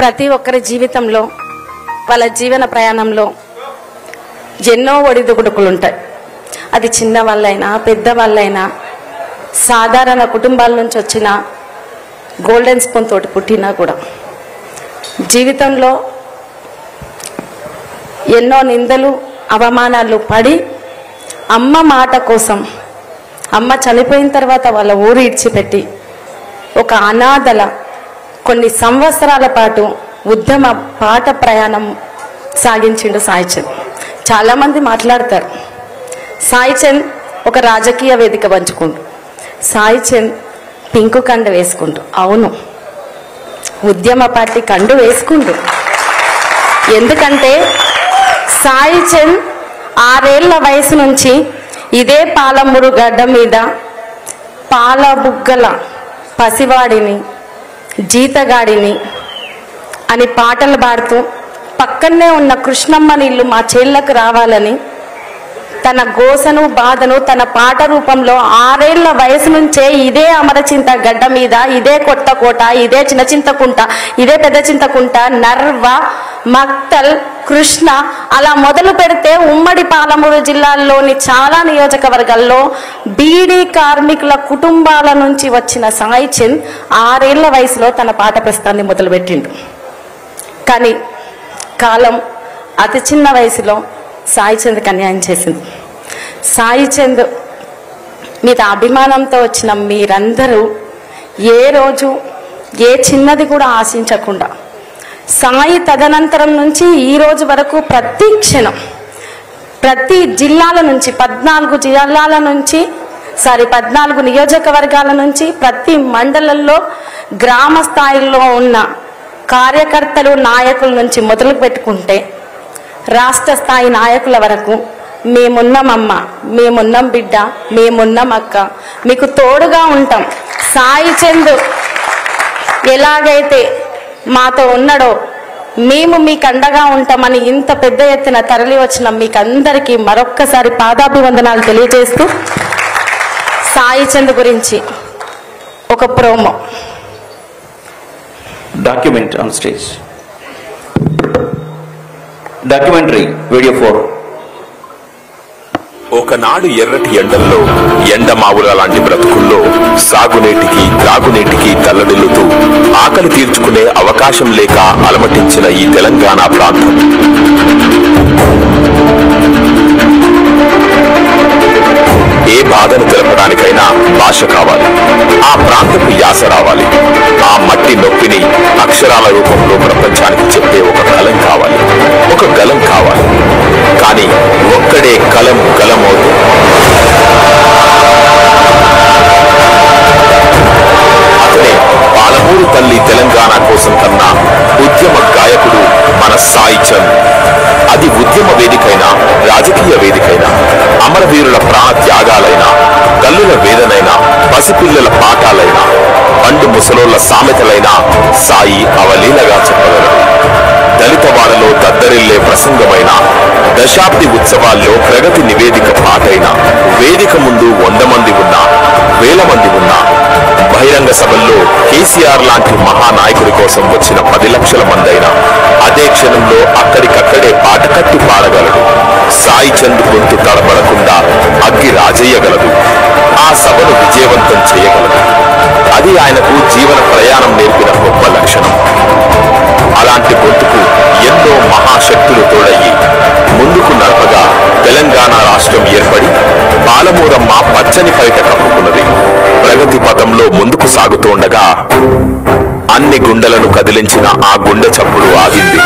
ప్రతి ఒక్కరి జీవితంలో వాళ్ళ జీవన ప్రయాణంలో ఎన్నో ఒడిదుడుకులు ఉంటాయి. అది చిన్న వాళ్ళైనా పెద్దవాళ్ళైనా సాధారణ కుటుంబాల నుంచి వచ్చిన గోల్డెన్ స్పూన్ తోటి పుట్టినా కూడా జీవితంలో ఎన్నో నిందలు అవమానాలు పడి అమ్మ మాట కోసం అమ్మ చనిపోయిన తర్వాత వాళ్ళ ఊరు ఇడిచిపెట్టి ఒక అనాథల కొన్ని సంవత్సరాల పాటు ఉద్యమ పాట ప్రయాణం సాగించిండు సాయి చంద్. చాలామంది మాట్లాడతారు సాయి చంద్ ఒక రాజకీయ వేదిక పంచుకుంటూ, సాయి చంద్ పింకు కండు వేసుకుంటూ. అవును, ఉద్యమ పార్టీ కండు వేసుకుంటూ. ఎందుకంటే సాయి చంద్ 6 ఏళ్ల వయసు నుంచి ఇదే పాలమూరు గడ్డ మీద పాల బుగ్గల పసివాడిని జీతగాడిని అని పాటలు పాడుతూ పక్కనే ఉన్న కృష్ణమ్మ నీళ్ళు మా చేళ్లకు రావాలని తన గోసను బాధను తన పాట రూపంలో 6 ఏళ్ల వయసు నుంచే ఇదే అమరచింత గడ్డ మీద, ఇదే కొత్తకోట, ఇదే చిన్న చింతకుంట, ఇదే పెద్ద చింతకుంట, నర్వ, మక్తల్, కృష్ణ అలా మొదలు పెడితే ఉమ్మడి పాలమూరు జిల్లాల్లోని చాలా నియోజకవర్గాల్లో బీడీ కార్మికుల కుటుంబాల నుంచి వచ్చిన సాయి చంద్ 6 ఏళ్ల వయసులో తన పాట ప్రస్థాన్ని మొదలుపెట్టిండు. కానీ కాలం అతి చిన్న వయసులో సాయి చంద్కి అన్యాయం చేసింది. సాయి చంద్ మీద అభిమానంతో వచ్చిన మీరందరూ ఏ రోజు ఏ చిన్నది కూడా ఆశించకుండా సాయి తదనంతరం నుంచి ఈ రోజు వరకు ప్రతి క్షణం ప్రతి జిల్లాల నుంచి 14 నియోజకవర్గాల నుంచి ప్రతి మండలంలో గ్రామ స్థాయిలో ఉన్న కార్యకర్తలు నాయకుల నుంచి మొదలు పెట్టుకుంటే రాష్ట్ర స్థాయి నాయకుల వరకు మేమున్నామమ్మ, మేమున్నాం బిడ్డ, మేమున్నాం అక్క, మీకు తోడుగా ఉంటాం. సాయి చంద్ ఎలాగైతే మాతో ఉన్నాడో మేము మీకు అండగా ఉంటామని ఇంత పెద్ద ఎత్తున తరలి వచ్చిన మీకు అందరికీ మరొక్కసారి పాదాభివందనాలు తెలియజేస్తూ సాయి చంద్ గురించి ఒక promo. Document on stage. Documentary video 4. ఒకనాడు ఎర్రటి ఎండల్లో ఎండమావుల లాంటి బ్రతుకుల్లో సాగునీటికి త్రాగునీటికి తల్లడిల్లుతూ ఆకలి తీర్చుకునే అవకాశం లేక అలమటించిన ఈ తెలంగాణ ప్రాంతం ఏ బాధను తెలపడానికైనా భాష కావాలి, ఆ ప్రాంతపు యాస రావాలి, ఆ మట్టి నొప్పిని అక్షరాల రూపంలో ప్రపంచానికి చెప్పే ఒక కలం కావాలి, ఒక గలం కావాలి. కానీ ఒక్కడే కలం గలమవుతూ అతనే పాలమూరు తల్లి తెలంగాణ కోసం కన్నా ఉద్యమ గాయకుడు మన సాయి చంద్. అది ఉద్యమ వేదికైనా రాజకీయ వేదికైనా అమరవీరుల ప్రాణ త్యాగాలైనా తల్లుల వేదనైనా పసిపిల్లల పాఠాలైనా పండు ముసలోళ్ల సామెతలైనా సాయి అవలీలగా చెప్పగలరు. దళితవాడలో దద్దరిల్లే ప్రసంగమైన దశాబ్ది ఉత్సవాల్లో ప్రగతి నివేదిక పాటైన వేదిక ముందు 100 మంది ఉన్నా 1000 మంది ఉన్నా బహిరంగ సభల్లో కేసీఆర్ లాంటి మహానాయకుడి కోసం వచ్చిన 10 లక్షల మంది అయినా అదే క్షణంలో అక్కడికక్కడే పాట కట్టి పాడగలడు. సాయి చంద్ గొంతు తడబడకుండా అగ్గి రాజేయగలదు, ఆ సభను విజయవంతం చేయగలదు. అది ఆయనకు జీవన ప్రయాణం నేర్పిన గొప్ప లక్షణం. అలాంటి గొంతుకు ఎన్నో మహాశక్తులు తోడయ్యి ముందుకు నడపగా తెలంగాణ రాష్ట్రం ఏర్పడి పాలమూరమ్మ పచ్చని పైట కప్పుకున్నది. ప్రగతి పథంలో ముందుకు సాగుతుండగా అన్ని గుండెలను కదిలించిన ఆ గుండె చప్పుడు ఆగింది.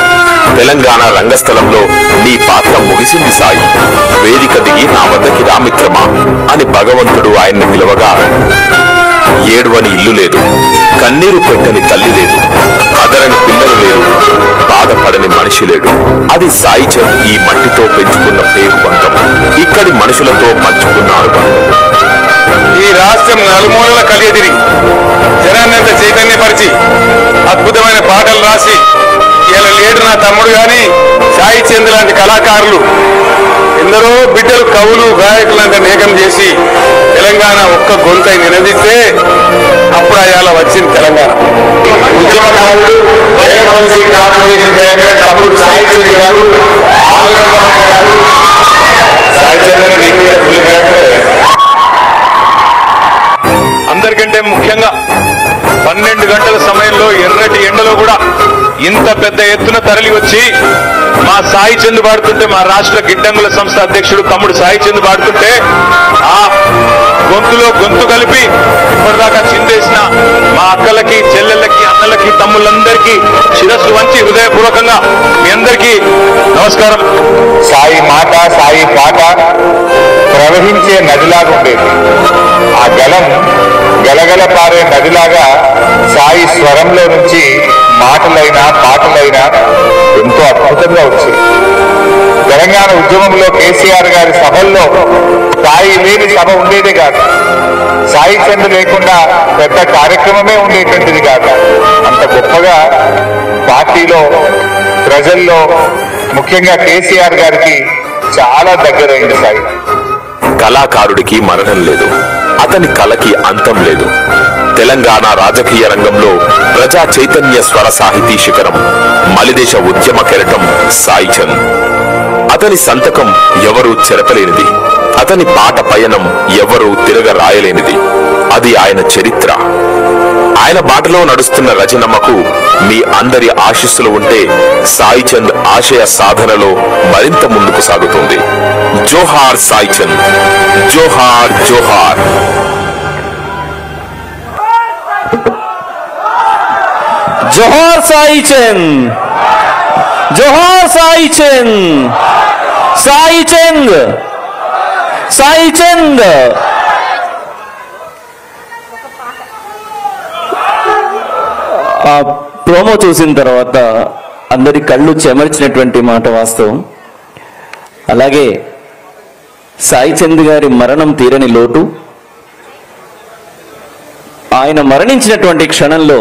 తెలంగాణ రంగస్థలంలో నీ పాత్ర ముగిసింది సాయి, వేదిక దిగి నా వద్దకి రామిత్రమా అని భగవంతుడు ఆయన్ని పిలవగా ఏడువని ఇల్లు లేదు, కన్నీరు పెట్టని తల్లి లేదు, అదరని పిల్లలు లేరు, బాధపడని మనిషి లేడు. అది సాయి చంద్ ఈ మట్టితో పెంచుకున్న పేరు బంధం, ఇక్కడి మనుషులతో పంచుకున్న అనుబంధం. ఈ రాష్ట్రం నలుమూలల కలియదిరి జనాన్నంత చైతన్యపరిచి అద్భుతమైన పాటలు రాసి ఇలా లేడు నా తమ్ముడు గాని సాయి చంద్ లాంటి కళాకారులు ఎందరో బిడ్డలు కవులు గాయకులంతా ఏకం చేసి తెలంగాణ ఒక్క గొంతై నినదిస్తే అప్పుడు అయాల వచ్చింది తెలంగాణ. ఉద్యమకారులు అందరికంటే ముఖ్యంగా 12 గంటల సమయంలో ఎర్రటి ఎండలో కూడా ఇంత పెద్ద ఎత్తున తరలి వచ్చి మా సాయి చంద్ పాడుతుంటే, మా రాష్ట్ర గిడ్డంగుల సంస్థ అధ్యక్షుడు తమ్ముడు సాయి చంద్ పాడుతుంటే ఆ గొంతులో గొంతు కలిపి ఇప్పటిదాకా చిందేసిన మా అక్కలకి, చెల్లెళ్ళకి, అన్నలకి, తమ్ముళ్ళందరికీ శిరస్సు వంచి హృదయపూర్వకంగా మీ అందరికీ నమస్కారం. సాయి మాట, సాయి పాట ప్రవహించే నదిలాగా ఉండేది. ఆ గలం గలగల పారే నదిలాగా సాయి స్వరంలో నుంచి మాటలైనా పాటలైనా ఎంతో అద్భుతంగా వచ్చాయి. తెలంగాణ ఉద్యమంలో కేసీఆర్ గారి సభల్లో సాయి లేని సభ ఉండేదే కాదు, సాయి చంద్ లేకుండా పెద్ద కార్యక్రమమే ఉండేటువంటిది కాదు. అంత గొప్పగా పార్టీలో, ప్రజల్లో, ముఖ్యంగా కేసీఆర్ గారికి చాలా దగ్గరైంది సాయి. కళాకారుడికి మరణం లేదు, అతని కళకి అంతం లేదు. తెలంగాణ రాజకీయ రంగంలో ప్రజా చైతన్య స్వర సాహితీ శిఖరం, మలిదేశ ఉద్యమ కెరటం సాయి చంద్. అతని సంతకం ఎవరూ చెరపలేనిది, అతని పాట పయనం ఎవరూ తిరగరాయలేనిది. అది ఆయన చరిత్ర. ఆయన బాటలో నడుస్తున్న రచనమ్మకు మీ అందరి ఆశీస్సులు ఉంటే సాయి చంద్ ఆశయ సాధనలో మరింత ముందుకు సాగుతుంది. జోహార్ సాయి చంద్, జోహార్ జోహార్. జోహార్ సాయి చంద్, జోహార్ సాయి చంద్, సాయి చంద్, సాయి చంద్. ఆ ప్రోమో చూసిన తర్వాత అందరి కళ్ళు చెమర్చినటువంటి మాట వాస్తవం. అలాగే సాయి చంద్ గారి మరణం తీరని లోటు. ఆయన మరణించినటువంటి క్షణంలో